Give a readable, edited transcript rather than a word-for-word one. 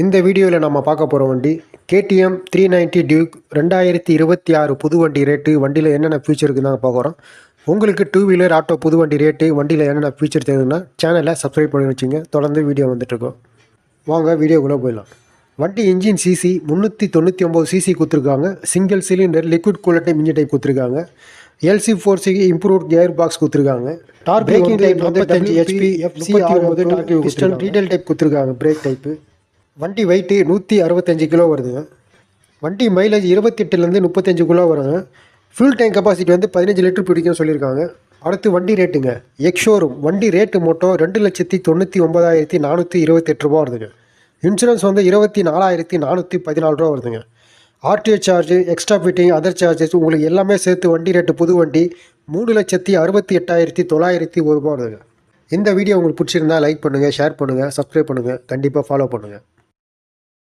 இந்த வீடியோவில் நம்ம பார்க்க போகிற வண்டி KTM 390 டியூக் 2026 புது வண்டி ரேட்டு. வண்டியில் என்னென்ன ஃபியூச்சர் இருக்குன்னு தான் பார்க்குறோம். உங்களுக்கு டூ வீலர் ஆட்டோ புது வண்டி ரேட்டு, வண்டியில் என்னென்ன ஃபியூச்சர் தேவைன்னா சேனலை சப்ஸ்கிரைப் பண்ணி வச்சுங்க. தொடர்ந்து வீடியோ வந்துட்டுருக்கோம். வாங்க வீடியோக்குள்ளே போயிடலாம். வண்டி இன்ஜின் சிசி 399 சிசி கொடுத்துருக்காங்க. Single cylinder liquid cooled engine type கொடுத்துருக்காங்க. LC4C இம்ப்ரூவ்ட் கியர் பாக்ஸ் கொடுத்துருக்காங்க. Torque braking type 45 HP piston retail type கொடுத்துருக்காங்க. Brake type. வண்டி வெயிட்டு 165 கிலோ வருதுங்க. வண்டி மைலேஜ் 28லேருந்து 35 கிலோ வருங்க. ஃபியூல் டேங்க் கெப்பாசிட்டி வந்து 15 லிட்டர் பிடிக்கும்னு சொல்லியிருக்காங்க. அடுத்து வண்டி ரேட்டுங்க. எக்ஷோரூம் வண்டி ரேட்டு மட்டும் 2,99,428 ரூபா வருதுங்க. இன்சூரன்ஸ் வந்து 24,414 ரூபா வருதுங்க. RTO charge, extra fitting, other charges உங்களுக்கு எல்லாமே சேர்த்து வண்டி ரேட்டு புது வண்டி 3,68,901 ரூபா வருதுங்க. இந்த வீடியோ உங்களுக்கு பிடிச்சிருந்தா லைக் பண்ணுங்கள், ஷேர் பண்ணுங்கள், சப்ஸ்கிரைப் பண்ணுங்கள், கண்டிப்பாக ஃபாலோ பண்ணுங்கள்.